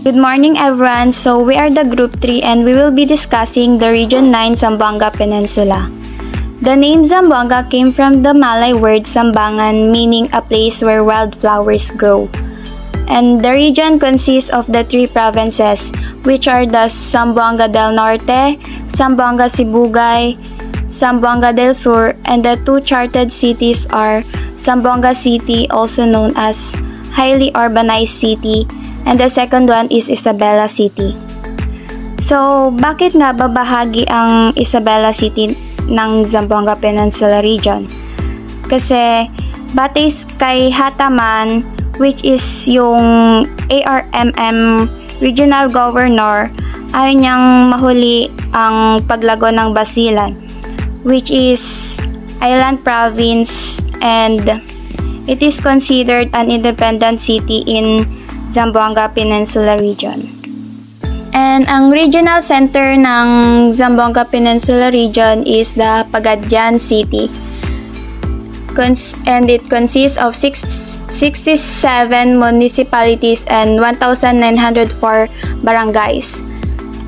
Good morning everyone, so we are the Group 3 and we will be discussing the Region 9 Zamboanga Peninsula. The name Zamboanga came from the Malay word Zambangan, meaning a place where wildflowers grow. And the region consists of the three provinces, which are the Zamboanga del Norte, Zamboanga Sibugay, Zamboanga del Sur, and the two charted cities are Zamboanga City, also known as highly urbanized city, and the second one is Isabela City. So, bakit nga ba bahagi ang Isabela City ng Zamboanga Peninsula region? Kasi, batay kay Hataman, which is yung ARMM Regional Governor, ayaw niyang mahuli ang paglago ng Basilan, which is island province, and it is considered an independent city in Zamboanga Peninsula region. And ang regional center ng Zamboanga Peninsula region is the Pagadian City. And it consists of 67 municipalities and 1,904 barangays.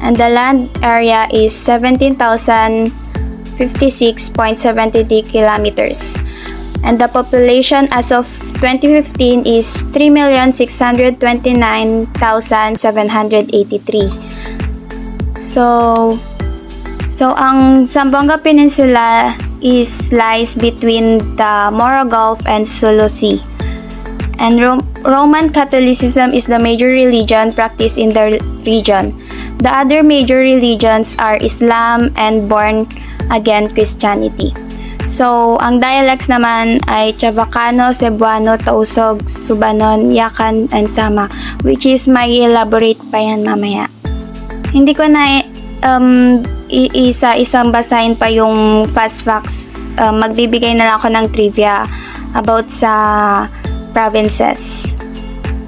And the land area is 17,056.73 kilometers. And the population as of 2015 is 3,629,783. So ang Zamboanga Peninsula lies between the Moro Gulf and Sulu Sea. And Roman Catholicism is the major religion practiced in the region. The other major religions are Islam and born again Christianity. So, ang dialects naman ay Chavacano, Cebuano, Tausog, Subanon, Yakan, and Sama, which is may elaborate pa yan mamaya. Hindi ko na isa-isang basahin pa yung fast facts. Magbibigay na lang ako ng trivia about sa provinces.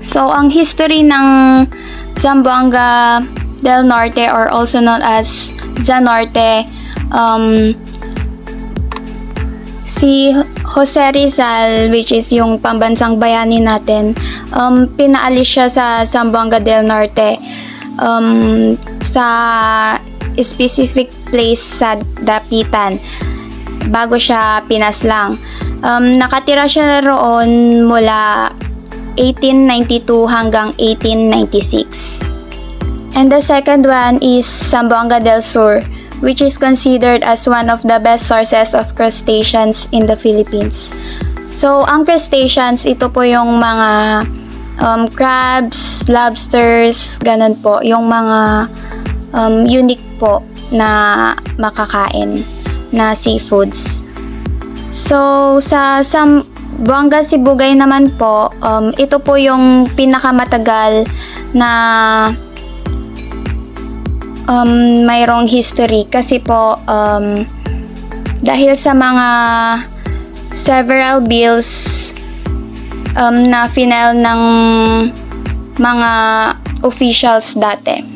So, ang history ng Zamboanga del Norte, or also known as Zanorte, si Jose Rizal, which is yung pambansang bayani natin, pinaalis siya sa Zamboanga del Norte sa specific place sa Dapitan bago siya pinaslang. Nakatira siya roon mula 1892 hanggang 1896. And the second one is Zamboanga del Sur, which is considered as one of the best sources of crustaceans in the Philippines. So, ang crustaceans, ito po yung mga crabs, lobsters, ganun po. Yung mga unique po na makakain na seafoods. So, sa Zamboanga Sibugay naman po, ito po yung pinakamatagal na mayroong history kasi po dahil sa mga several bills na final ng mga officials dati.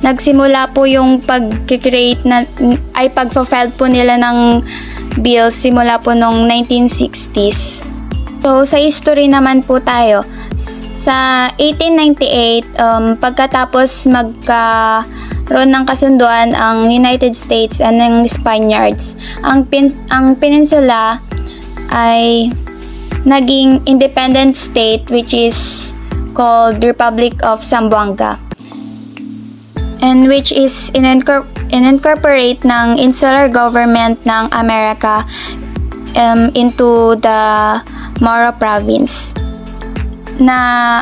Nagsimula po yung pag-create pag-file po nila ng bills simula po noong 1960s. So sa history naman po tayo, sa 1898 pagkatapos roon ng kasunduan ang United States and ng Spaniards, ang peninsula ay naging independent state, which is called Republic of Zamboanga, and which is incorporate ng insular government ng America into the Moro province, na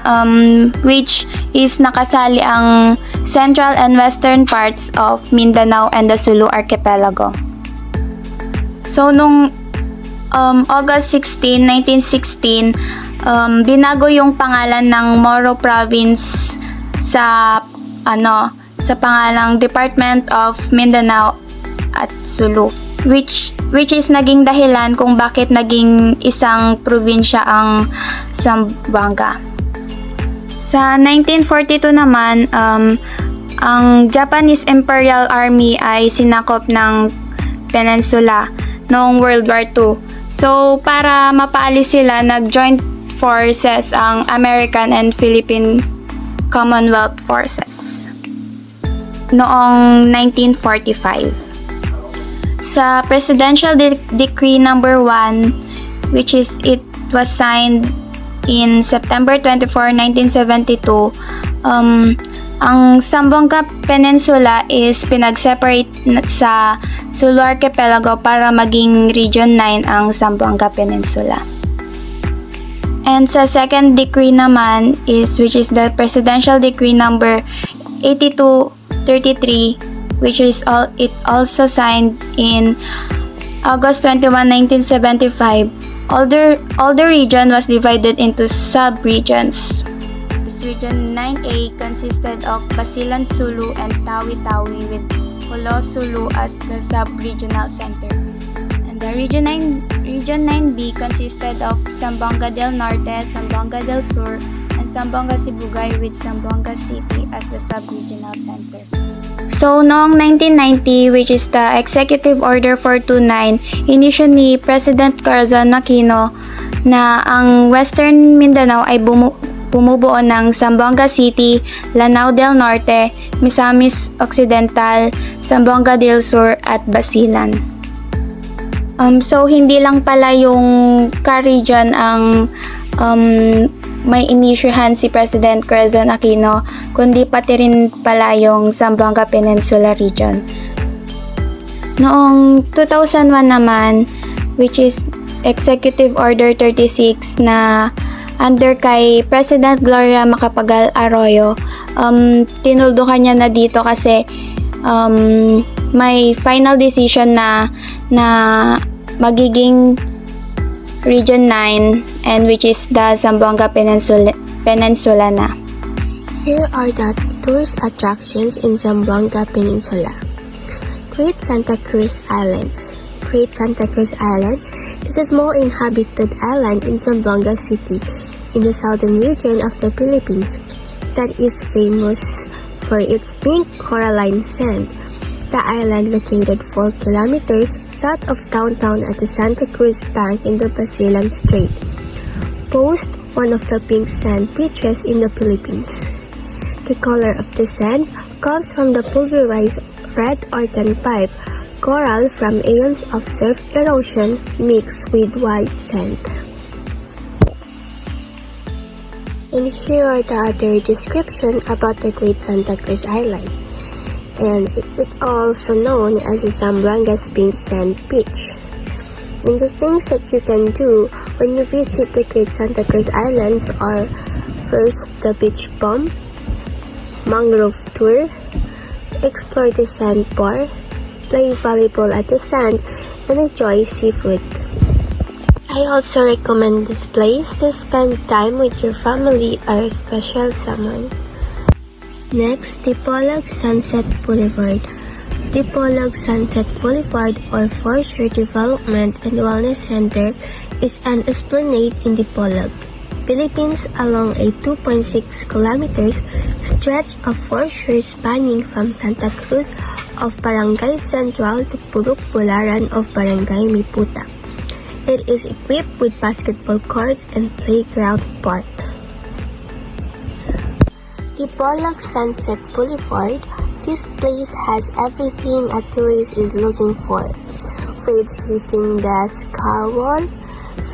which is nakasali ang central and western parts of Mindanao and the Sulu Archipelago. So, nung August 16, 1916, binago yung pangalan ng Moro Province sa pangalang Department of Mindanao at Sulu, which is naging dahilan kung bakit naging isang probinsya ang Zamboanga. Sa 1942 naman, ang Japanese Imperial Army ay sinakop ng Peninsula noong World War II. So, para mapaalis sila, nag-joint forces ang American and Philippine Commonwealth forces noong 1945. Sa Presidential Decree number 1, which is it was signed in September 24, 1972, ang Zamboanga Peninsula is pinag-separate sa Sulu Archipelago para maging Region 9 ang Zamboanga Peninsula. And sa second decree naman which is the Presidential Decree number 8233, which is it also signed in August 21, 1975. All the region was divided into sub-regions. Region 9A consisted of Basilan Sulu and Tawi-Tawi with Kulo Sulu as the sub-regional center. And the Region 9B consisted of Zamboanga del Norte, Zamboanga del Sur, and Zamboanga Sibugay with Zamboanga City as the sub-regional center. So, noong 1990, which is the Executive Order 429, inisyu ni President Corazon Aquino na ang Western Mindanao ay bumubuo ng Zamboanga City, Lanao del Norte, Misamis Occidental, Zamboanga del Sur, at Basilan. So, hindi lang pala yung ka-region ang may inisyuhan si President Corazon Aquino, kundi pati rin pala yung Zamboanga Peninsula region. Noong 2001 naman, which is Executive Order 36 na under kay President Gloria Macapagal Arroyo, tinuldukan niya na dito kasi may final decision na magiging Region 9 and which is the Zamboanga Peninsula na. Here are the tourist attractions in Zamboanga Peninsula. Great Santa Cruz Island. Great Santa Cruz Island is a small inhabited island in Zamboanga City in the southern region of the Philippines that is famous for its pink coralline sand. The island, located 4 kilometers south of downtown at the Santa Cruz Bank in the Basilan Strait, boasts one of the pink sand beaches in the Philippines. The color of the sand comes from the pulverized red organ pipe coral from eons of surf erosion mixed with white sand. And here are the other description about the Great Santa Cruz Island. And it's also known as the Zamboanga's Pink Sand Beach. And the things that you can do when you visit the Great Santa Cruz Islands are first the beach bum, mangrove tour, explore the sandbar, play volleyball at the sand, and enjoy seafood. I also recommend this place to spend time with your family or special someone. Next, Dipolog Sunset Boulevard. Dipolog Sunset Boulevard or Foreshore Development and Wellness Center is an esplanade in Dipolog, Philippines along a 2.6 kilometers stretch of foreshore spanning from Santa Cruz of Barangay Central to Purok Bularan of Barangay Miputa. It is equipped with basketball courts and playground park. Dipolog Sunset Boulevard. This place has everything a tourist is looking for. With sleeping desk, car wall,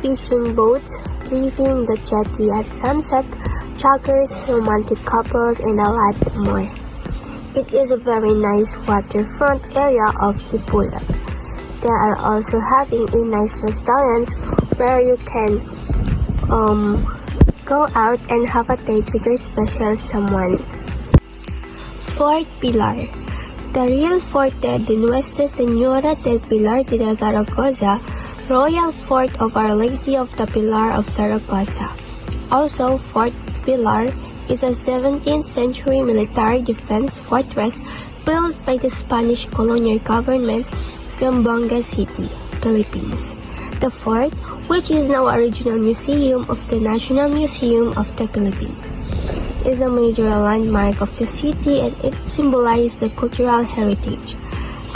fishing boats, leaving the jetty at sunset, joggers, romantic couples, and a lot more. It is a very nice waterfront area of Dipolog. There are also having a nice restaurants where you can go out and have a date with your special someone. Fort Pilar. The real Forte de Nuestra Señora del Pilar de la Zaragoza, Royal Fort of Our Lady of the Pilar of Zaragoza. Also, Fort Pilar is a 17th century military defense fortress built by the Spanish colonial government, Zamboanga City, Philippines. The fort, which is now a regional museum of the National Museum of the Philippines, is a major landmark of the city and it symbolizes the cultural heritage.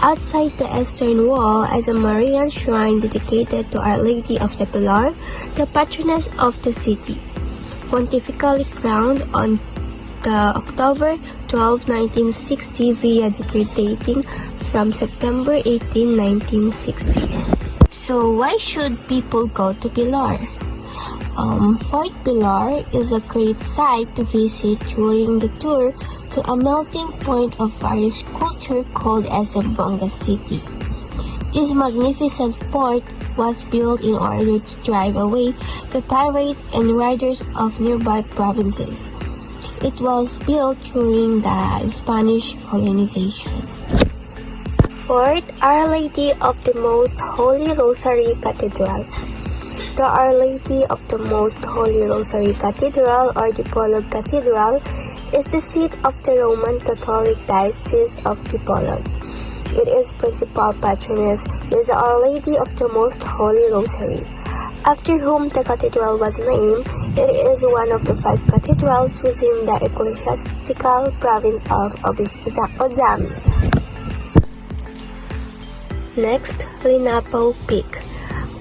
Outside the eastern wall is a Marian shrine dedicated to Our Lady of the Pilar, the patroness of the city, pontifically crowned on the October 12, 1960 via decree dating from September 18, 1960. So why should people go to Pilar? Fort Pilar is a great site to visit during the tour to a melting point of various culture called as Zamboanga City. This magnificent fort was built in order to drive away the pirates and raiders of nearby provinces. It was built during the Spanish colonization. Fort Our Lady of the Most Holy Rosary Cathedral. The Our Lady of the Most Holy Rosary Cathedral, or Dipolog Cathedral, is the seat of the Roman Catholic Diocese of Dipolog. Its principal patroness is Our Lady of the Most Holy Rosary, after whom the cathedral was named. It is one of the 5 cathedrals within the ecclesiastical province of Ozamis. Next, Linapo Peak.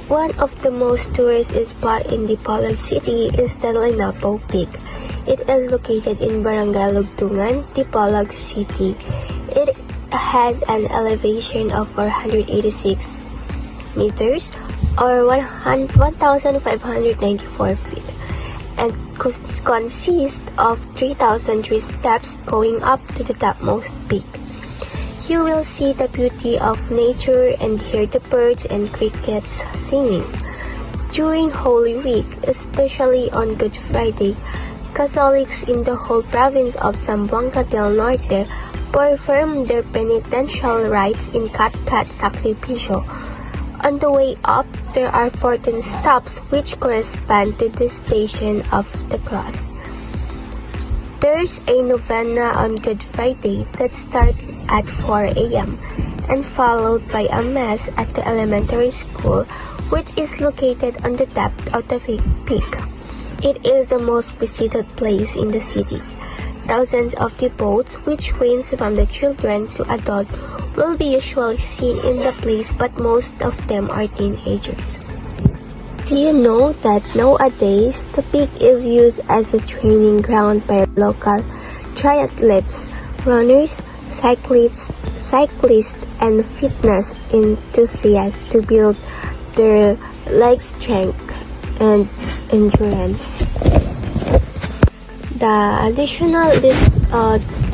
One of the most tourist spots in Dipolog City is the Linapo Peak. It is located in Barangay Lugtungan, Dipolog City. It has an elevation of 486 meters or 1,594 feet and consists of 3,003 steps going up to the topmost peak. You will see the beauty of nature and hear the birds and crickets singing. During Holy Week, especially on Good Friday, Catholics in the whole province of Zamboanga del Norte perform their penitential rites in Cat-Cat Sacrificio. On the way up, there are 14 stops which correspond to the Station of the Cross. There's a novena on Good Friday that starts at 4 a.m. and followed by a mass at the elementary school, which is located on the top of the peak. It is the most visited place in the city. Thousands of the boats, which range from the children to adults, will be usually seen in the place, but most of them are teenagers. Do you know that nowadays the peak is used as a training ground by local triathletes, runners, cyclists, and fitness enthusiasts to build their leg strength and endurance. The additional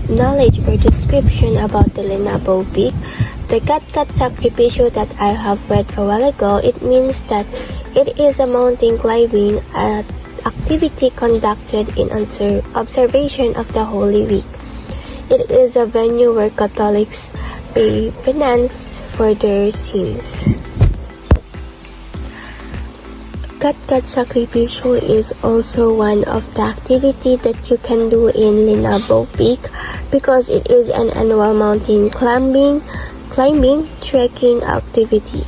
knowledge or description about the Linapo Peak, the Cat-Cat Sacrificio that I have read a while ago, it means that it is a mountain climbing activity conducted in observation of the Holy Week. It is a venue where Catholics pay penance for their sins. Cat-Cat Sacrificio is also one of the activities that you can do in Linapo Peak because it is an annual mountain climbing trekking activity.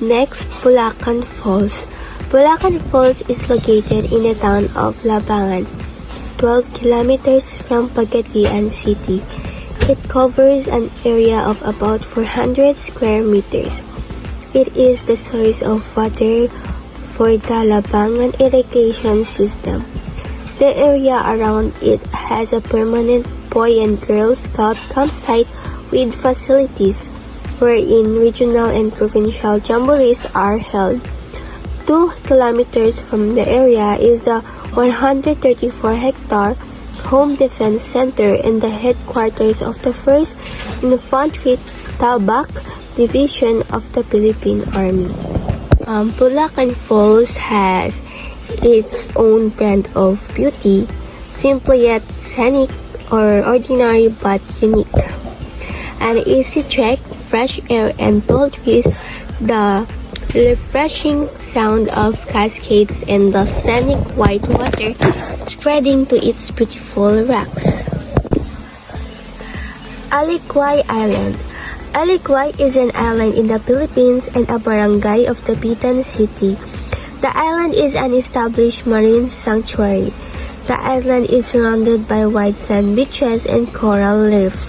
Next, Bulacan Falls. Bulacan Falls is located in the town of Labangan, 12 kilometers from Pagadian City. It covers an area of about 400 square meters. It is the source of water for the Labangan irrigation system. The area around it has a permanent Boy and Girl Scout campsite with facilities wherein regional and provincial jamborees are held. 2 kilometers from the area is the 134-hectare Home Defense Center and the headquarters of the 1st Infantry Talbak Division of the Philippine Army. Bulacan Falls has its own brand of beauty, simple yet scenic or ordinary but unique. An easy trek, fresh air and tall trees, the refreshing sound of cascades and the scenic white water spreading to its beautiful rocks. Aliquay Island. Aliquay is an island in the Philippines and a barangay of the Bitan City. The island is an established marine sanctuary. The island is surrounded by white sand beaches and coral reefs.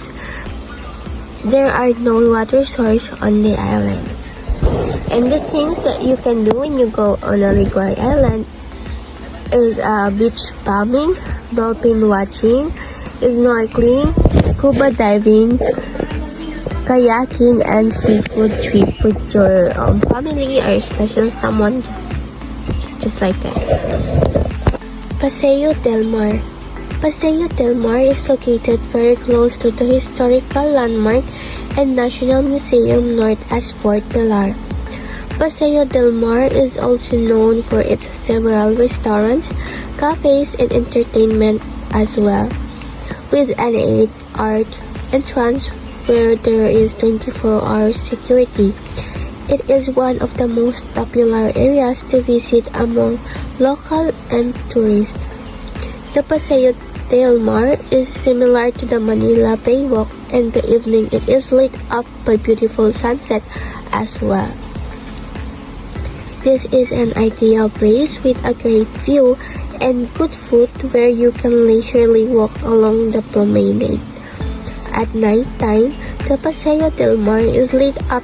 There are no water source on the island. And the things that you can do when you go on Aliquay Island is beach bombing, dolphin watching, snorkeling, scuba diving, kayaking, and seafood trip with your family or special someone, just like that. Paseo del Mar. Paseo del Mar is located very close to the historical landmark and National Museum North as Fort Pilar. Paseo del Mar is also known for its several restaurants, cafes, and entertainment as well, with an 8-hour entrance where there is 24-hour security. It is one of the most popular areas to visit among local and tourists. The Paseo del Mar is similar to the Manila Bay Walk, and the evening it is lit up by beautiful sunset as well. This is an ideal place with a great view and good food where you can leisurely walk along the promenade. At night time, the Paseo del Mar is lit up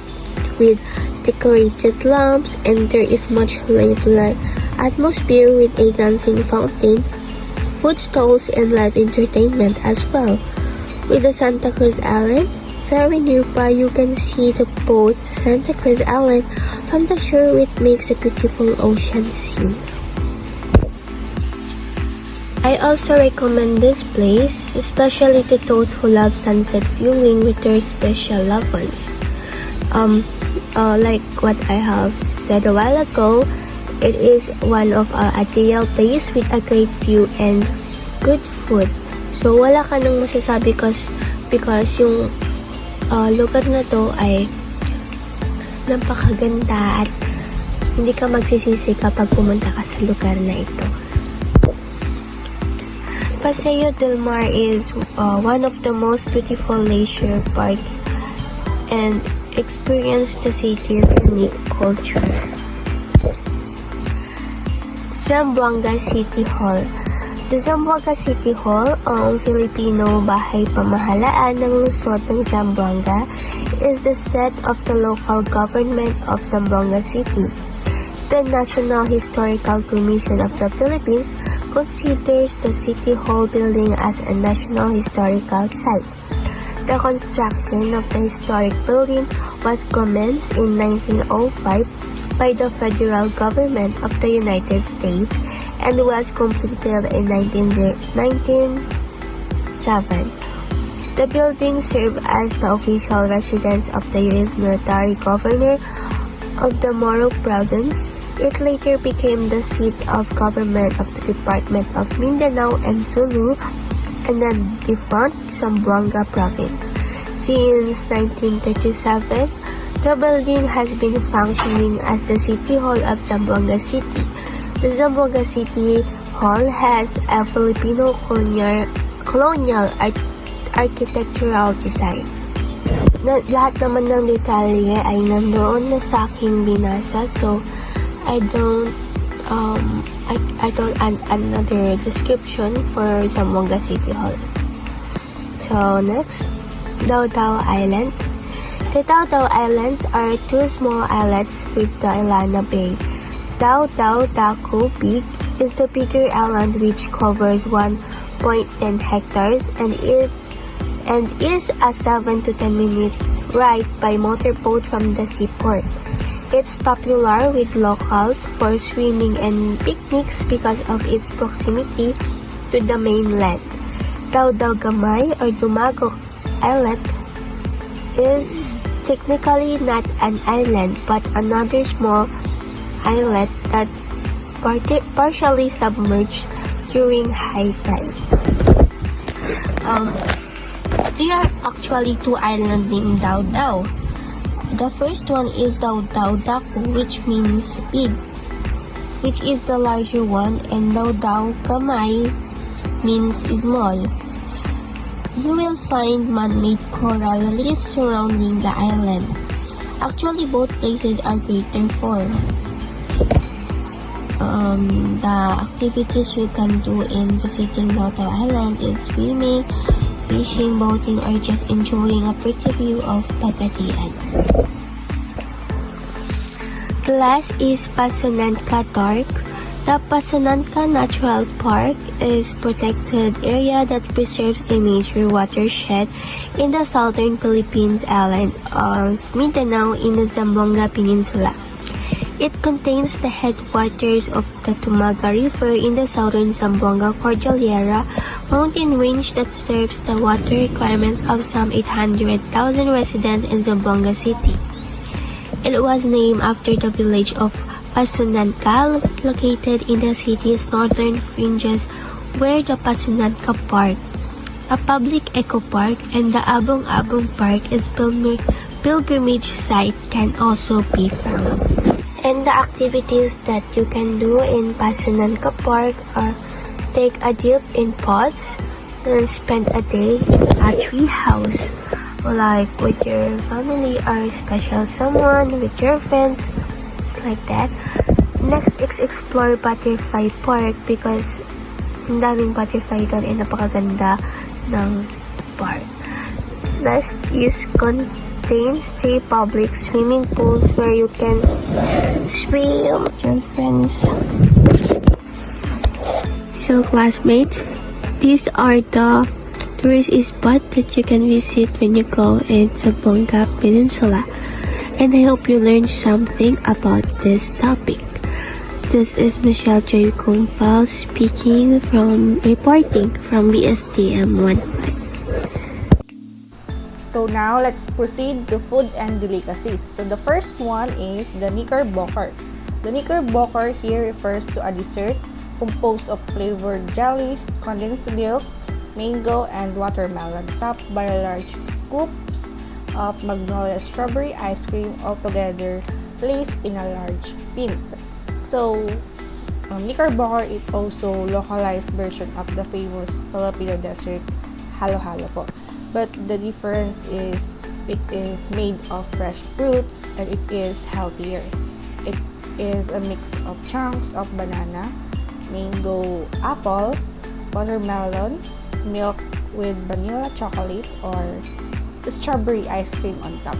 with decorated lamps and there is much lively atmosphere with a dancing fountain, food stalls, and live entertainment as well. With the Santa Cruz Island very nearby, you can see the boat Santa Cruz Island from the shore, which makes a beautiful ocean scene. I also recommend this place, especially to those who love sunset viewing with their special loved ones. Like what I have said a while ago, it is one of our ideal place with a great view and good food. So wala ka nang masasabi because yung lugar na to ay napakaganda at hindi ka magsisisi kapag pumunta ka sa lugar na ito. Paseo del Mar is one of the most beautiful leisure park and experience the city's unique culture. Zamboanga City Hall. The Zamboanga City Hall, ang Filipino bahay pamahalaan ng lungsod ng Zamboanga, is the seat of the local government of Zamboanga City. The National Historical Commission of the Philippines considers the City Hall building as a National Historical Site. The construction of the historic building was commenced in 1905 by the federal government of the United States and was completed in 1907. The building served as the official residence of the U.S. military governor of the Moro province. It later became the seat of government of the Department of Mindanao and Sulu and the defunct Zamboanga province. Since 1937, the building has been functioning as the City Hall of Zamboanga City. The Zamboanga City Hall has a Filipino colonial architectural design. Lahat naman ng detalye ay nandoon na sa aking binasa, so I don't add another description for Zamboanga City Hall. So next, Dao Dao Island. The Dao Dao Islands are two small islets with the Ilana Bay. Dao Dao Daku Peak is the bigger island which covers 1.10 hectares and is a 7 to 10 minute ride by motorboat from the seaport. It's popular with locals for swimming and picnics because of its proximity to the mainland. Dao Dao Gamay or Dumagok Islet is technically not an island but another small islet that partially submerged during high tide. There are actually two islands named Dao Dao. The first one is Dao Dao Daku, which means big, which is the larger one, and Dao Dao Gamay means small. You will find man-made coral reefs surrounding the island. Actually, both places are catered for. The activities you can do in visiting Dao Dao Island is swimming, fishing, boating, or just enjoying a pretty view of Pagadian. The last is Pasunanka Torque. The Pasananca Natural Park is a protected area that preserves a major watershed in the southern Philippines island of Mindanao in the Zamboanga Peninsula. It contains the headwaters of the Tumaga River in the southern Zamboanga Cordillera mountain range that serves the water requirements of some 800,000 residents in Zamboanga City. It was named after the village of Pasunanca, located in the city's northern fringes, where the Pasunanca Park, a public eco park, and the Abong-Abong Park is pilgrimage site can also be found. And the activities that you can do in Pasunanca Park are take a dip in pots and spend a day in a tree house, like with your family or special someone, with your friends, like that. Next is explore Butterfly Park because ang daming butterfly doon and napakaganda ng park. Last is contains 3 public swimming pools where you can swim with your friends. So classmates, these are the tourist spots that you can visit when you go in Zamboanga Peninsula. And I hope you learned something about this topic. This is Michelle J. Kumpal reporting from BSTM 15. So now let's proceed to food and delicacies. So the first one is the knickerbocker. The knickerbocker here refers to a dessert composed of flavored jellies, condensed milk, mango, and watermelon, topped by large scoops of magnolia strawberry ice cream, all together placed in a large pint. So, knickerbocker is also localized version of the famous Filipino dessert halo-halo po. But the difference is it is made of fresh fruits and it is healthier. It is a mix of chunks of banana, mango, apple, watermelon, milk with vanilla chocolate or strawberry ice cream on top.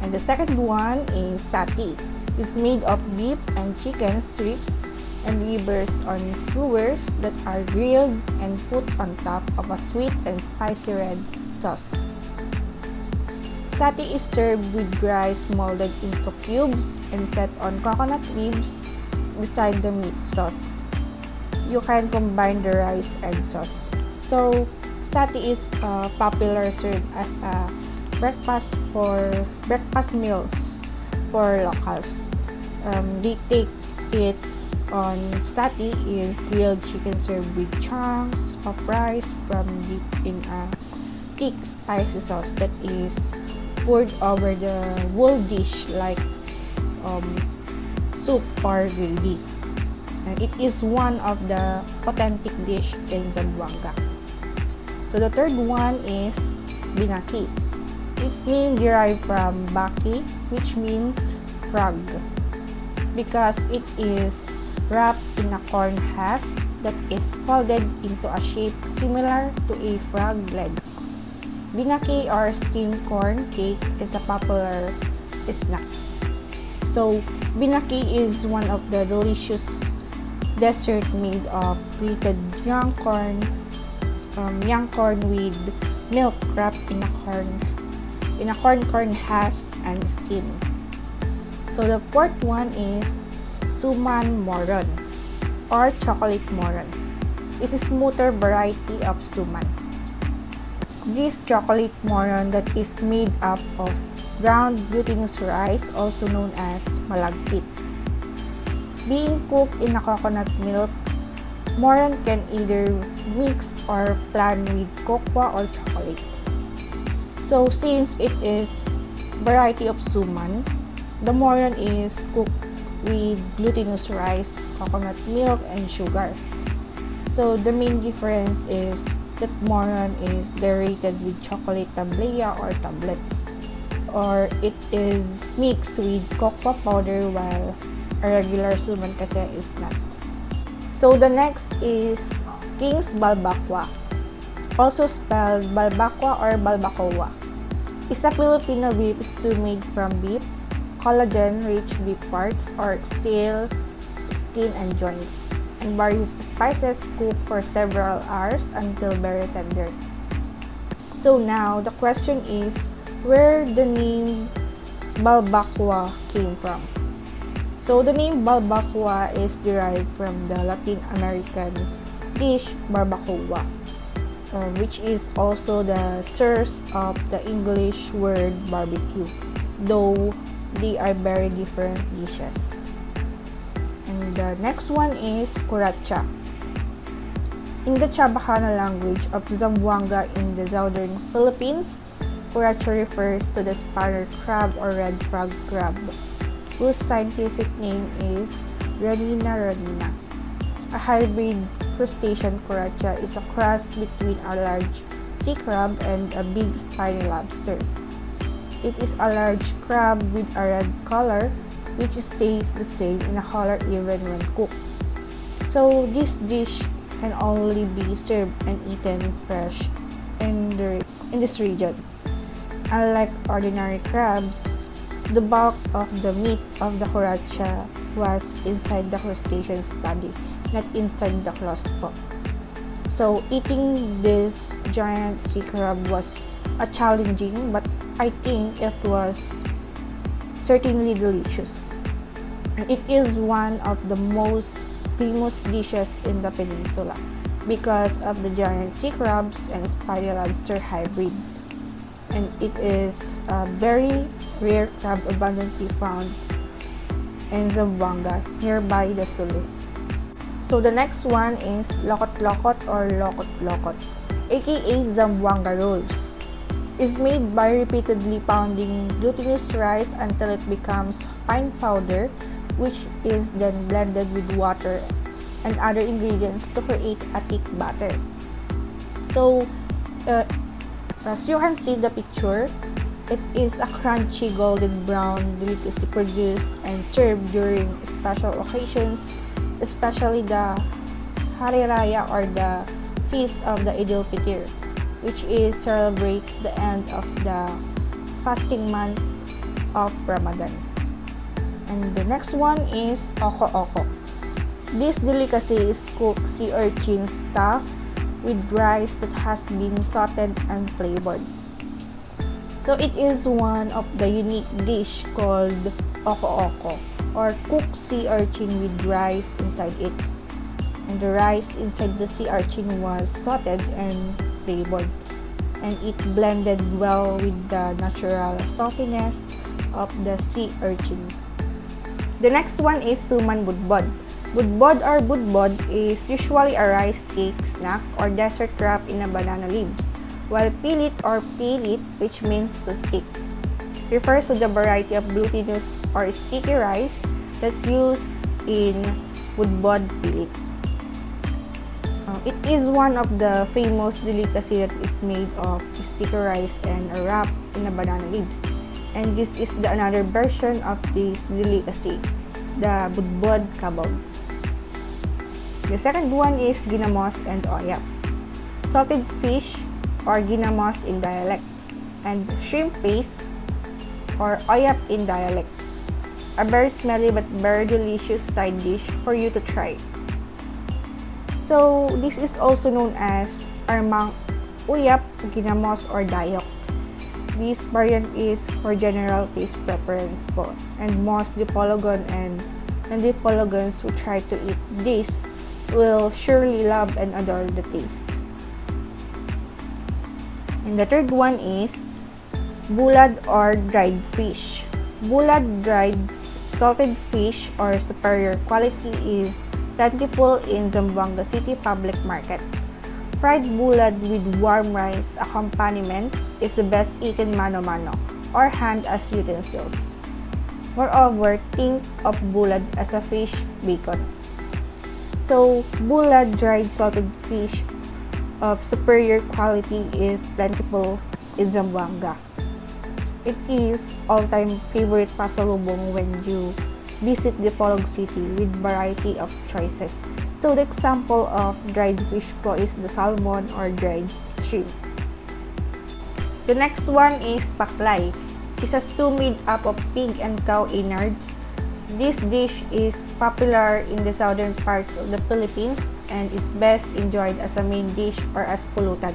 And the second one is sati. It's made of beef and chicken strips and livers on skewers that are grilled and put on top of a sweet and spicy red sauce. Sati is served with rice molded into cubes and set on coconut leaves beside the meat sauce. You can combine the rice and sauce. So, sati is popular served as a breakfast meals for locals. They take it on sati is grilled chicken served with chunks of rice from deep in a thick spicy sauce that is poured over the whole dish like soup or gravy. And it is one of the authentic dish in Zamboanga. So the third one is binaki. Its name derived from baki, which means frog, because it is wrapped in a corn husk that is folded into a shape similar to a frog leg. Binaki or steamed corn cake is a popular snack. So binaki is one of the delicious dessert made of grated young corn with milk wrapped in a corn husk and steamed. So the fourth one is suman moron or chocolate moron. It's a smoother variety of suman. This chocolate moron that is made up of ground glutinous rice, also known as malagkit. Being cooked in a coconut milk, moron can either mix or plan with cocoa or chocolate. So since it is variety of suman, the moron is cooked with glutinous rice, coconut milk, and sugar. So the main difference is that moron is decorated with chocolate tablea or tablets, or it is mixed with cocoa powder, while a regular suman kasi is not. So the next is King's Balbakwa, also spelled balbakwa or balbacoa. It's a Filipino beef stew made from beef, collagen-rich beef parts, or stale skin and joints, and various spices cook for several hours until very tender. So now, the question is, where the name Balbacua came from? So the name Balbacua is derived from the Latin American dish barbacoa, which is also the source of the English word barbecue, though they are very different dishes. And the next one is cuaracha. In the Chabacana language of Zamboanga in the southern Philippines, cuaracha refers to the sparrow crab or red frog crab, whose scientific name is Ranina ranina. A hybrid crustacean cuaracha is a cross between a large sea crab and a big spiny lobster. It is a large crab with a red color, which stays the same in a color even when cooked. So this dish can only be served and eaten fresh in this region. Unlike ordinary crabs, the bulk of the meat of the cuaracha was inside the crustacean's body, not inside the claws po. So eating this giant sea crab was challenging, but I think it was certainly delicious. And it is one of the most famous dishes in the peninsula because of the giant sea crabs and spiny lobster hybrid. And it is a very rare crab abundantly found in Zamboanga, nearby the Sulu. So the next one is lokot-lokot or lokot-lokot, aka Zamboanga rolls. Is made by repeatedly pounding glutinous rice until it becomes fine powder, which is then blended with water and other ingredients to create a thick batter. So, as you can see the picture, it is a crunchy golden brown delicacy produced and served during special occasions, especially the Hari Raya or the Feast of the Idul Fitr, which celebrates the end of the fasting month of Ramadan. And the next one is oko-oko. This delicacy is cooked sea urchin stuffed with rice that has been sauteed and flavored. So it is one of the unique dish called oko-oko, or cooked sea urchin with rice inside it. And the rice inside the sea urchin was sauteed and flavored, and it blended well with the natural saltiness of the sea urchin. The next one is suman budbod. Budbod or budbod is usually a rice cake snack or dessert wrapped in a banana leaves, while pilit or pilit, which means to stick, refers to the variety of glutinous or sticky rice that used in budbod pilit. It is one of the famous delicacy that is made of sticky rice and wrapped in a banana leaves. And this is another version of this delicacy, the budbod kabog. The second one is ginamos and oyap. Salted fish or ginamos in dialect, and shrimp paste or oyap in dialect. A very smelly but very delicious side dish for you to try. So this is also known as armang uyap, ginamos, or dayok. This variant is for general taste preference po, and most Dipologon and non-Dipologans who try to eat this will surely love and adore the taste. And the third one is bulad or dried fish. Bulad dried salted fish or superior quality is plentiful in Zamboanga City Public Market. Fried bulad with warm rice accompaniment is the best eaten mano-mano or hand as utensils. Moreover, think of bulad as a fish bacon. So, bulad dried salted fish of superior quality is plentiful in Zamboanga. It is all-time favorite pasalubong when you visit Dipolog City with variety of choices. So, the example of dried fish po is the salmon or dried shrimp. The next one is paklay. It's a stew made up of pig and cow innards This dish is popular in the southern parts of the Philippines and is best enjoyed as a main dish or as pulutan.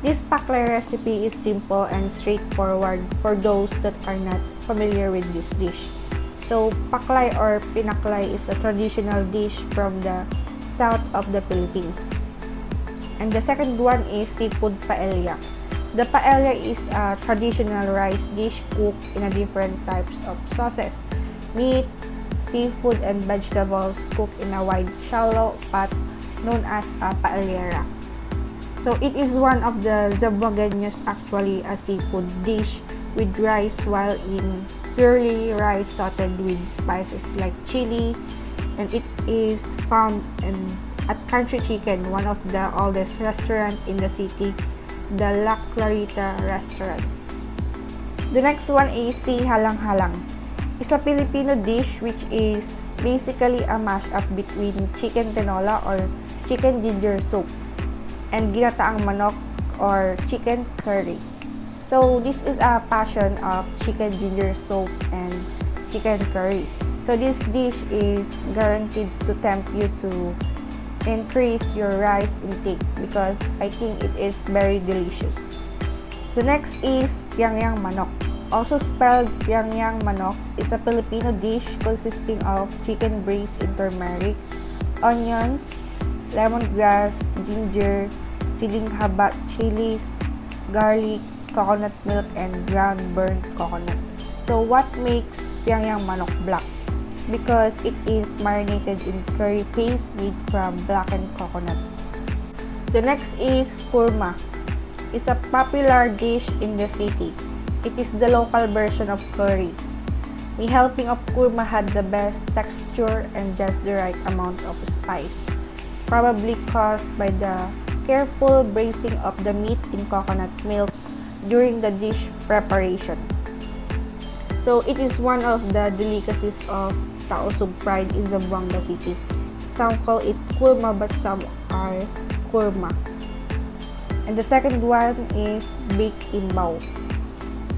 This paklay recipe is simple and straightforward for those that are not familiar with this dish. So, paklay or pinaklay is a traditional dish from the south of the Philippines. And the second one is seafood paella. The paella is a traditional rice dish cooked in a different types of sauces. Meat, seafood, and vegetables cooked in a wide, shallow pot known as a paellera. So it is one of the Zamboangueños actually a seafood dish with rice, while in purely rice sauteed with spices like chili, and it is found at Country Chicken, one of the oldest restaurant in the city, the La Clarita restaurants. The next one is si halang-halang. It's a Filipino dish which is basically a mashup between chicken tinola or chicken ginger soup and ginataang manok or chicken curry. So this is a passion of chicken ginger soup and chicken curry. So this dish is guaranteed to tempt you to increase your rice intake because I think it is very delicious. The next is piangyang manok. Also spelled piangyang manok, is a Filipino dish consisting of chicken breast in turmeric, onions, lemongrass, ginger, siling haba, chilies, garlic, coconut milk, and ground burnt coconut. So what makes piangyang manok black? Because it is marinated in curry paste made from blackened coconut. The next is kurma. It's a popular dish in the city. It is the local version of curry. The helping of kurma had the best texture and just the right amount of spice, probably caused by the careful braising of the meat in coconut milk during the dish preparation. So it is one of the delicacies of Tausug Pride in Zamboanga City. Some call it kurma but some are kurma. And the second one is baked imbaw.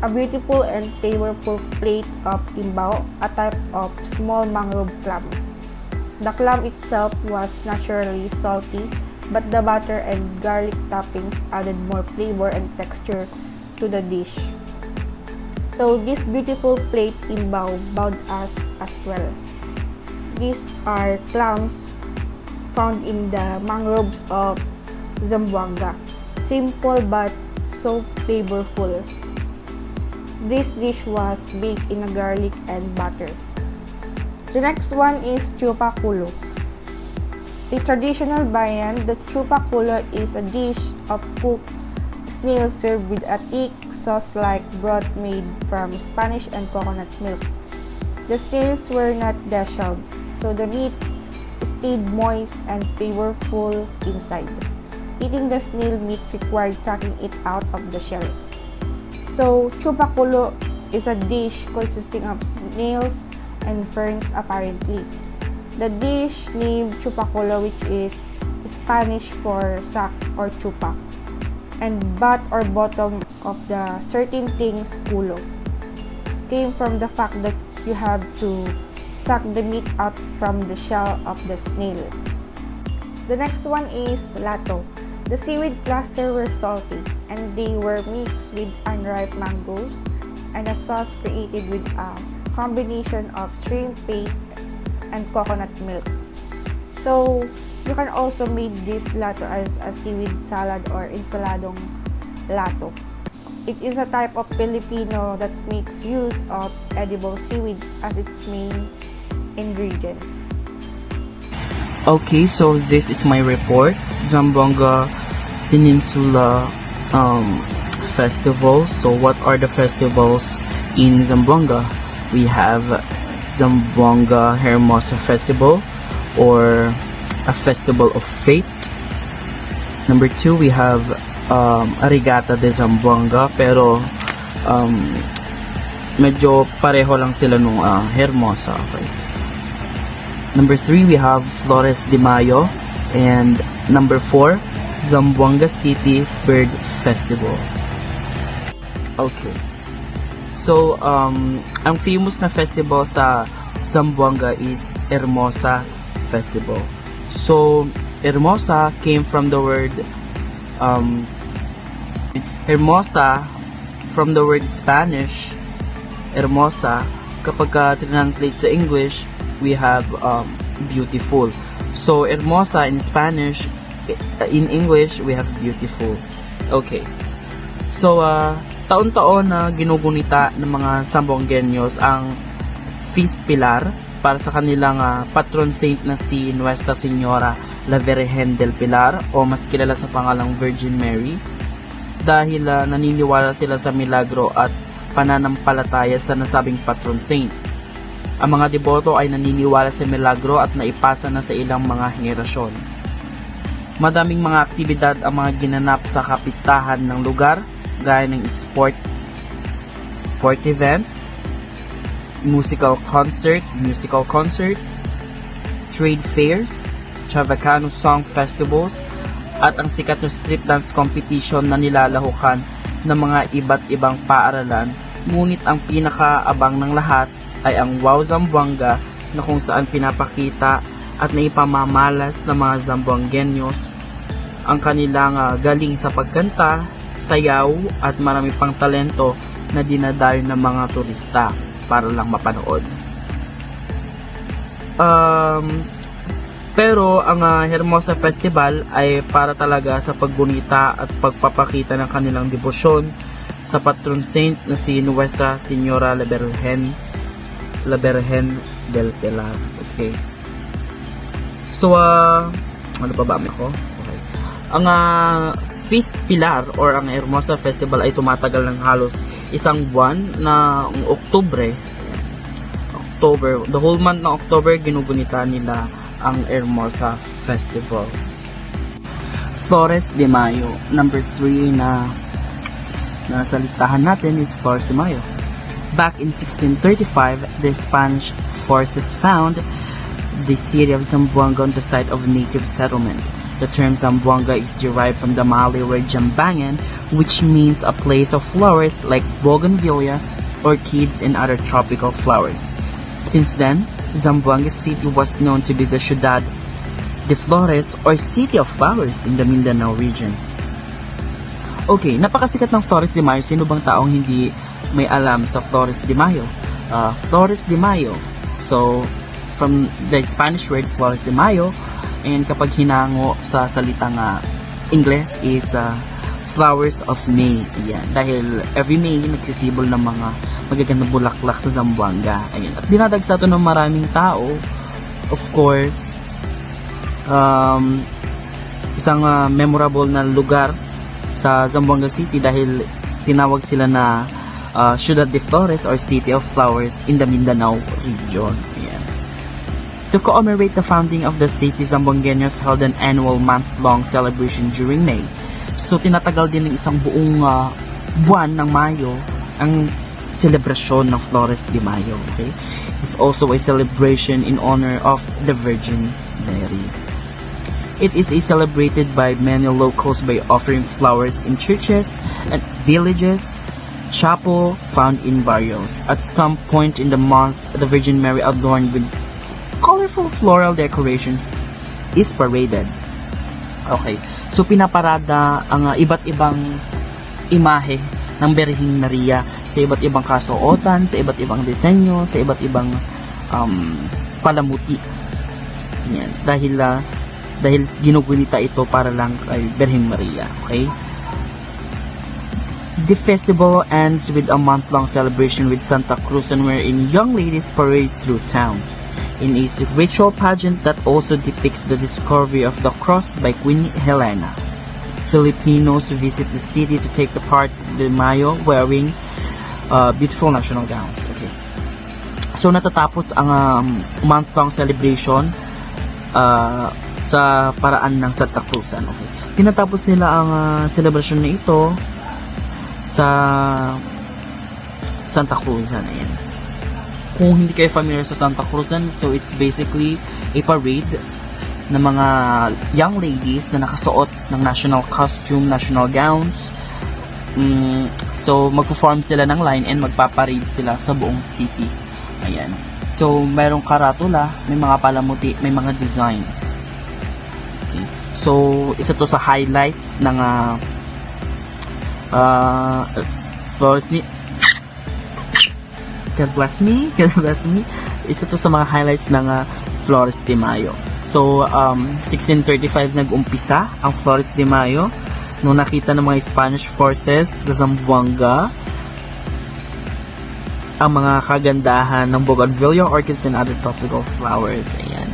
A beautiful and flavorful plate of imbaw, a type of small mangrove clam. The clam itself was naturally salty, but the butter and garlic toppings added more flavor and texture to the dish. So this beautiful plate imbaw bowed us as well. These are clams found in the mangroves of Zamboanga. Simple but so flavorful. This dish was baked in a garlic and butter. The next one is chupakulo. A traditional viand, the chupakulo is a dish of cooked snail served with a thick sauce-like broth made from Spanish and coconut milk. The snails were not deshelled, so the meat stayed moist and flavorful inside. Eating the snail meat required sucking it out of the shell. So, chupakulo is a dish consisting of snails and ferns apparently. The dish named chupakulo, which is Spanish for sack or chupa, and butt or bottom of the certain things kulo, came from the fact that you have to suck the meat out from the shell of the snail. The next one is lato. The seaweed cluster were salty and they were mixed with unripe mangoes and a sauce created with a combination of shrimp paste and coconut milk. So you can also make this lato as a seaweed salad or ensaladong lato. It is a type of Filipino that makes use of edible seaweed as its main ingredients. Okay, so this is my report. Zamboanga Peninsula Festival. So what are the festivals in Zamboanga? We have Zamboanga Hermosa Festival, or a festival of faith. Number 2, we have Arigata de Zamboanga, pero medyo pareho lang sila nung Hermosa. Okay. Number 3, we have Flores de Mayo, and number 4, Zamboanga City Bird Festival. Okay, So, ang famous na festival sa Zamboanga is Hermosa Festival. So, Hermosa came from the word Hermosa from the word Spanish. Hermosa, kapag translate sa English, we have beautiful. So, Hermosa in Spanish, in English, we have beautiful. Okay. So, taon-taon na ginugunita ng mga Zamboangueños ang Feast Pilar para sa kanilang patron saint na si Nuestra Señora la Virgen del Pilar o mas kilala sa pangalang Virgin Mary dahil naniniwala sila sa milagro at pananampalataya sa nasabing patron saint. Ang mga deboto ay naniniwala sa milagro at naipasa na sa ilang mga henerasyon. Madaming mga aktibidad ang mga ginanap sa kapistahan ng lugar gaya ng sport events, musical concerts, trade fairs, Chavacano song festivals, at ang sikat na street dance competition na nilalahukan ng mga iba't ibang paaralan. Ngunit ang pinakaabang ng lahat ay ang Wow Zamboanga na kung saan pinapakita at naipamamalas ng mga Zamboangueños ang kanilang galing sa pagkanta, sayaw at marami pang talento na dinadayo ng mga turista para lang mapanood. Pero ang Hermosa Festival ay para talaga sa paggunita at pagpapakita ng kanilang debosyon sa patron saint na si Nuestra Señora la Virgen del Pilar. Okay. So, ano pa ba ako? Okay. Ang Feast Pilar or ang Hermosa Festival ay tumatagal ng halos isang buwan na Oktubre. The whole month ng October ginugunita nila ang Hermosa Festivals. Flores de Mayo, number 3 na nasa listahan natin is Flores de Mayo. Back in 1635, the Spanish forces found the city of Zamboanga on the site of native settlement. The term Zamboanga is derived from the Malay word Zambangan, which means a place of flowers like bougainvillea, orchids, and other tropical flowers. Since then, Zamboanga City was known to be the Ciudad de Flores or City of Flowers in the Mindanao region. Okay, napakasikat ng Flores de Mayo. Sino bang taong hindi may alam sa Flores de Mayo? Flores de Mayo. So, from the Spanish word Flores de Mayo, and kapag hinango sa salitang Ingles is Flowers of May. Ayan. Dahil every May, nagsisibol ng mga magagandang bulaklak sa Zamboanga. Ayan. At dinadagsa ito ng maraming tao. Of course, isang memorable na lugar sa Zamboanga City dahil tinawag sila na Ciudad de Flores or City of Flowers in the Mindanao region. Ayan. To commemorate the founding of the city, Zamboangueños held an annual month-long celebration during May. So, tinatagal din ng isang buong buwan ng Mayo ang selebrasyon ng Flores de Mayo. Okay? It's also a celebration in honor of the Virgin Mary. It is celebrated by many locals by offering flowers in churches and villages, chapel found in barrios. At some point in the month, the Virgin Mary adorned with colorful floral decorations is paraded. Okay. So, pinaparada ang iba't ibang imahe ng Birheng Maria sa iba't ibang kasuotan, sa iba't ibang disenyo, sa iba't ibang palamuti. Yan. Dahil ginugunita ito para lang kay Birheng Maria. Okay? The festival ends with a month-long celebration with Santa Cruz and wherein young ladies parade through town in a ritual pageant that also depicts the discovery of the cross by Queen Helena. Filipinos visit the city to take the part of the Mayo wearing beautiful national gowns. Okay. So natatapos ang month-long celebration sa paraan ng Santa Cruzan. Okay. Tinatapos nila ang celebration na ito sa Santa Cruzan. Ayan. Kung hindi kayo familiar sa Santa Cruzan, so it's basically a parade ng mga young ladies na nakasuot ng national costume, national gowns, So, magpo-form sila ng line and magpaparade sila sa buong city. Ayan. So, merong karatula, may mga palamuti, may mga designs. Okay. So, isa to sa highlights ng flores ni... God bless me. Isa to sa mga highlights ng Flores de Mayo. So, 1635 nag-umpisa ang Flores de Mayo nung nakita ng mga Spanish forces sa Zamboanga ang mga kagandahan ng bougainvillea orchids and other tropical flowers. Ayan.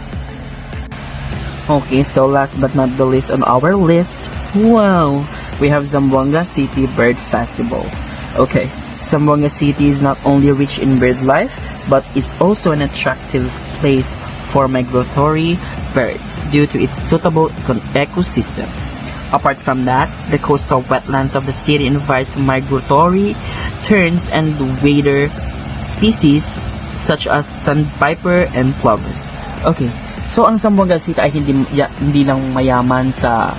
Okay, so last but not the least on our list, wow, we have Zamboanga City Bird Festival. Okay, Zamboanga City is not only rich in bird life, but is also an attractive place for migratory birds due to its suitable ecosystem. Apart from that, the coastal wetlands of the city invites migratory terns and waders species such as sandpiper and plovers. Okay, so ang Zamboanga City ay hindi lang mayaman sa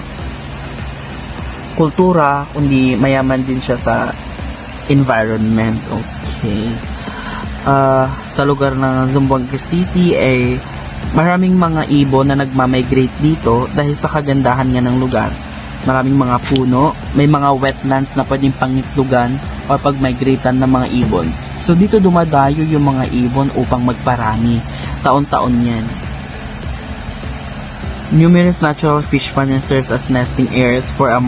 kultura, kundi mayaman din siya sa environment. Okay. Sa lugar ng Zamboanga City ay maraming mga ibon na nagmamigrate dito dahil sa kagandahan nga ng lugar. Maraming mga puno, may mga wetlands na pwedeng pangitlugan o pag-migratean ng mga ibon. So dito dumadayo yung mga ibon upang magparami. Taon-taon yan. Numerous natural fish ponds serves as nesting areas for a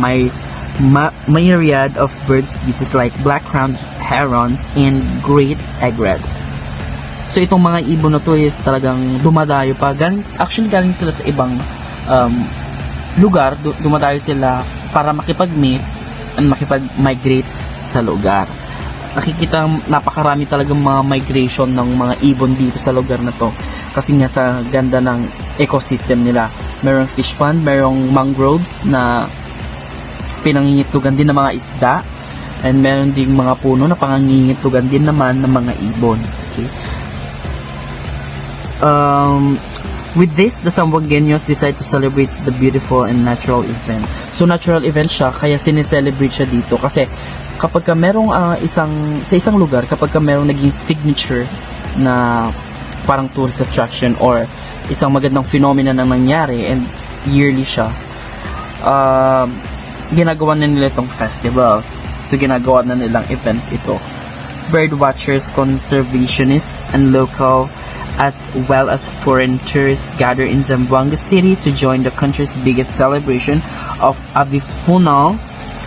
myriad of bird species like black-crowned herons and great egrets. So itong mga ibon na to is talagang dumadayo pa. Actually galing sila sa ibang lugar. Dumadayo sila para makipag-mate and makipag-migrate sa lugar. Nakikita napakarami talagang mga migration ng mga ibon dito sa lugar na to. Kasi nga sa ganda ng ecosystem nila. Merong fish pond, merong mangroves na pinangingitlugan din ng mga isda. And meron ding mga puno na pangangingitlugan din naman ng mga ibon. Okay. With this, the Zamboangueños decide to celebrate the beautiful and natural event. So, natural event siya, kaya sineselebrate siya dito. Kasi, kapag ka merong sa isang lugar, kapag ka merong naging signature na parang tourist attraction or isang magandang phenomena na nangyari and yearly siya, ginagawa na nila itong festivals. So, ginagawa na nilang event ito. Bird watchers, conservationists, and local as well as foreign tourists gather in Zamboanga City to join the country's biggest celebration of avifaunal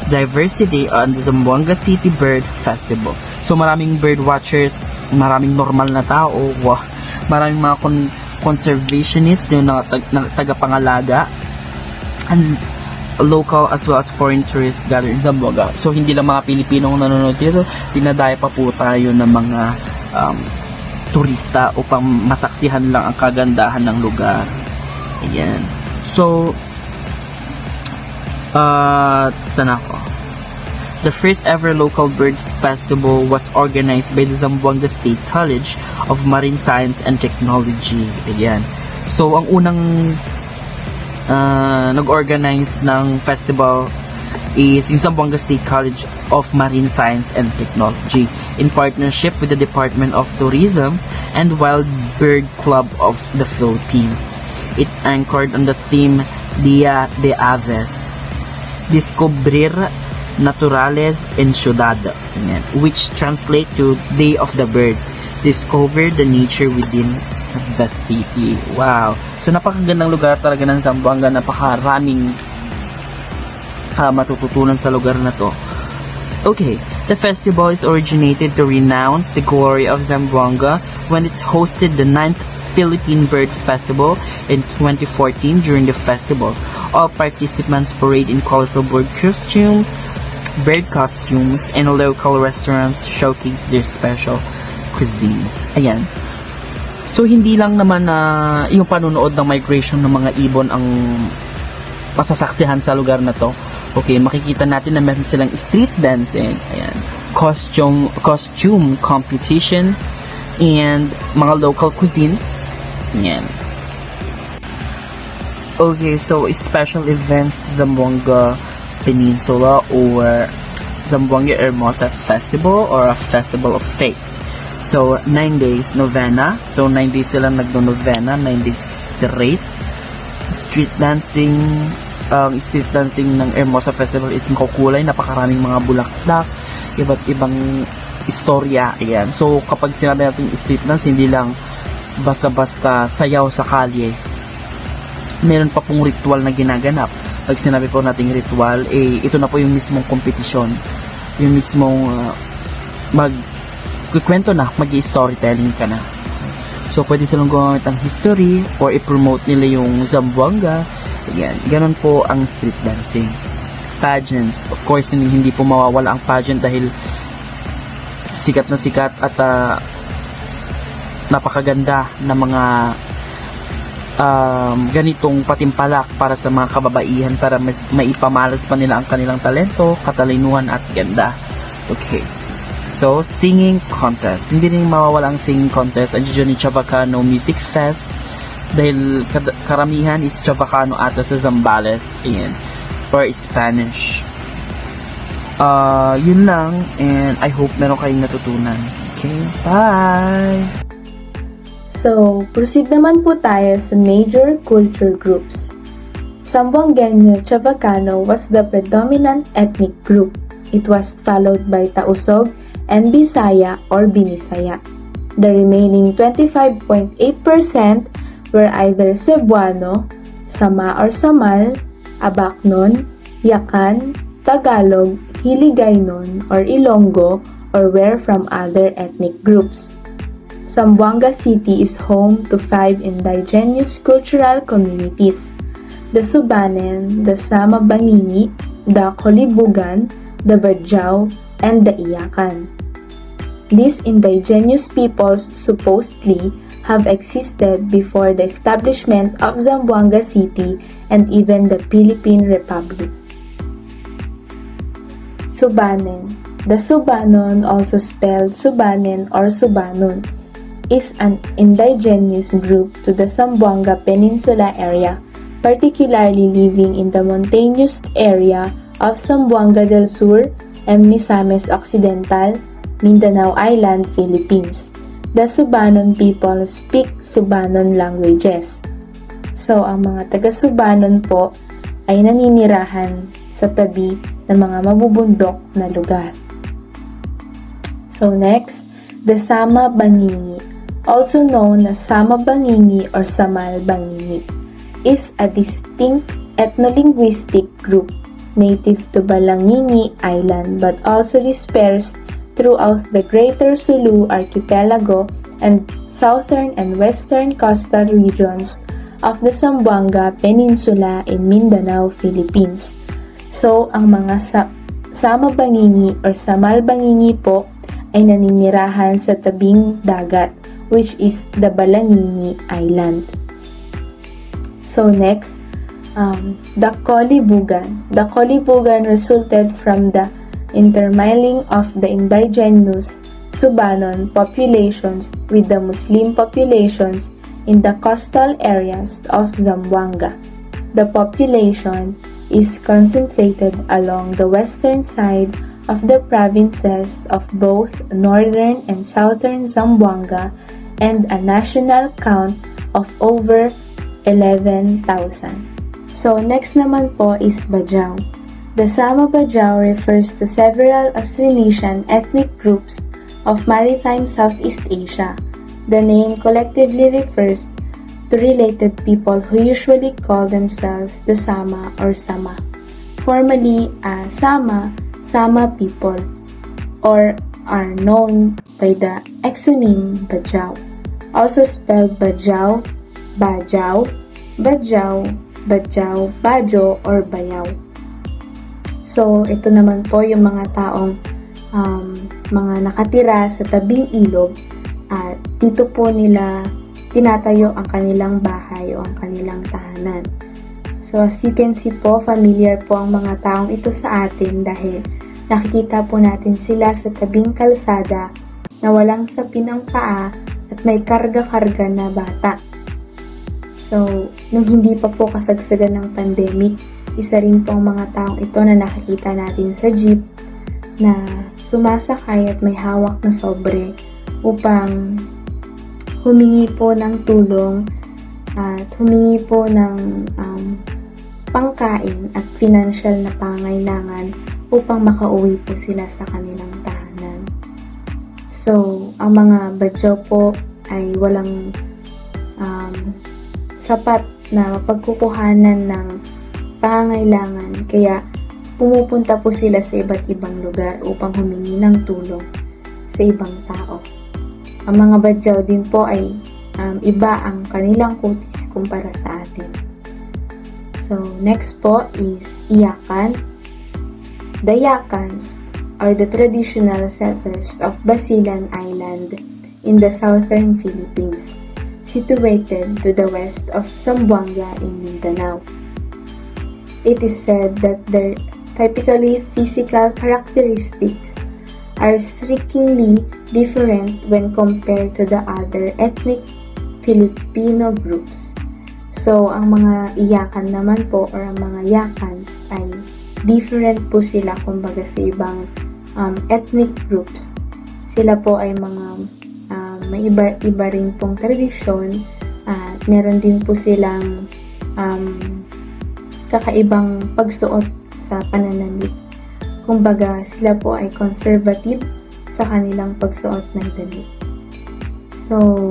diversity on the Zamboanga City Bird Festival. So maraming bird watchers, maraming normal na tao, maraming mga conservationists yung tagapangalaga, and local as well as foreign tourists gather in Zamboanga. So hindi lang mga Pilipinong nanonood dito, dinadaya pa po tayo ng mga turista upang masaksihan lang ang kagandahan ng lugar. Ayan. So, saan ako? The first ever local bird festival was organized by the Zamboanga State College of Marine Science and Technology. Ayan. So, ang unang nag-organize ng festival is yung Zamboanga State College of Marine Science and Technology in partnership with the Department of Tourism and Wild Bird Club of the Philippines. It anchored on the theme Dia de Aves, Descubrir Naturales en Ciudad, which translate to Day of the Birds, Discover the Nature Within the City. Wow! So napakagandang lugar talaga ng Zamboanga, napakaraming matututunan sa lugar na to. Okay, the festival is originated to renounce the glory of Zamboanga when it hosted the 9th Philippine Bird Festival in 2014. During the festival, all participants parade in colorful bird costumes, and local restaurants showcase their special cuisines. Ayan. So, hindi lang naman na yung panunood ng migration ng mga ibon ang masasaksihan sa lugar na to. Okay, makikita natin na meron silang street dancing, ayan, costume competition, and mga local cuisines. Ayan. Okay, so special events Zamboanga Peninsula or Zamboanga Hermosa Festival or a Festival of Faith. So, 9 days novena. So, 9 days silang nagno-novena, 9 days straight. Street dancing ng Hermosa Festival is makukulay, napakaraming mga bulaklak, iba't ibang istorya. Ayan. So, kapag sinabi natin street dance, hindi lang basta-basta sayaw sa kalye. Meron pa pong ritual na ginaganap. Pag sinabi po nating ritual, ito na po yung mismong kompetisyon. Yung mismong magkikwento na, mag-storytelling ka na. So, pwede silang gumamit ang history or i-promote nila yung Zamboanga. Ayan, ganun po ang street dancing. Pageants. Of course, hindi po mawawala ang pageant dahil sikat na sikat at napakaganda na mga ganitong patimpalak para sa mga kababaihan para maipamalas pa nila ang kanilang talento, katalinuhan at ganda. Okay. So, singing contest. Hindi rin mawawala ang singing contest. Andiyan yung Chavacano Music Fest dahil karamihan is Chavacano ata sa Zambales. Ayan. Or Spanish. Yun lang. And I hope meron kayong natutunan. Okay. Bye! So, proceed naman po tayo sa major culture groups. Zamboangueño Chavacano was the predominant ethnic group. It was followed by Tausog and Bisaya or Binisaya. The remaining 25.8% were either Cebuano, Sama or Samal, Abaknon, Yakan, Tagalog, Hiligaynon or Ilonggo, or were from other ethnic groups. Zamboanga City is home to 5 indigenous cultural communities: the Subanen, the Sama Bangini, the Kolibugan, the Badjao, and the Iyakan. These indigenous peoples supposedly have existed before the establishment of Zamboanga City and even the Philippine Republic. Subanen. The Subanon, also spelled Subanen or Subanon, is an indigenous group to the Zamboanga Peninsula area, particularly living in the mountainous area of Zamboanga del Sur and Misamis Occidental, Mindanao Island, Philippines. The Subanon people speak Subanon languages. So, ang mga taga-Subanon po ay naninirahan sa tabi ng mga mabubundok na lugar. So, next, the Sama Bangini, also known as Sama Bangini or Samal Bangini, is a distinct ethno-linguistic group native to Balangini Island but also dispersed throughout the Greater Sulu Archipelago and southern and western coastal regions of the Zamboanga Peninsula in Mindanao, Philippines. So, ang mga Sama Bangini or Samal Bangini po ay naninirahan sa tabing dagat, which is the Balangini Island. So, next, the Kolibugan. The Kolibugan resulted from the intermingling of the indigenous Subanon populations with the Muslim populations in the coastal areas of Zamboanga. The population is concentrated along the western side of the provinces of both northern and southern Zamboanga and a national count of over 11,000. So, next naman po is Badjao. The Sama Badjao refers to several Austronesian ethnic groups of maritime Southeast Asia. The name collectively refers to related people who usually call themselves the Sama or Sama. Formerly, Sama people, or are known by the exonym Badjao, also spelled Badjao, Bajao, Badjao, Badjao, Bajo, or Bayaw. So, ito naman po yung mga taong mga nakatira sa tabing ilog at dito po nila tinatayo ang kanilang bahay o ang kanilang tahanan. So, as you can see po, familiar po ang mga taong ito sa atin dahil nakikita po natin sila sa tabing kalsada na walang sapin ang paa at may karga-karga na bata. So, nung hindi pa po kasagsagan ng pandemic, isa rin po ang mga taong ito na nakikita natin sa jeep na sumasakay at may hawak na sobre upang humingi po ng tulong at humingi po ng pangkain at financial na pangailangan upang makauwi po sila sa kanilang tahanan. So, ang mga badyaw po ay walang sapat na mapagkukuhanan ng pangangailangan, kaya pumupunta po sila sa iba't ibang lugar upang humingi ng tulong sa ibang tao. Ang mga badyaw din po ay iba ang kanilang kutis kumpara sa atin. So, next po is iyakan. The Yakans are the traditional settlers of Basilan Island in the southern Philippines, situated to the west of Zamboanga in Mindanao. It is said that their typically physical characteristics are strikingly different when compared to the other ethnic Filipino groups. So, ang mga iyakan naman po or ang mga Yakans ay different po sila kumbaga sa ibang ethnic groups. Sila po ay mga may iba rin pong tradisyon at meron din po silang kakaibang pagsuot sa pananamit. Kumbaga, sila po ay conservative sa kanilang pagsuot ng damit. So,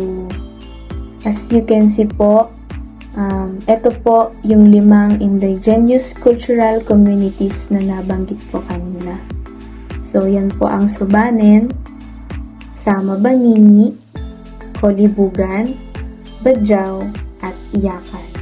as you can see po, ito po yung 5 indigenous cultural communities na nabanggit po kanina. So, yan po ang Subanen, Sama-Bangingi, Kolibugan, Badyaw, at Iyakan.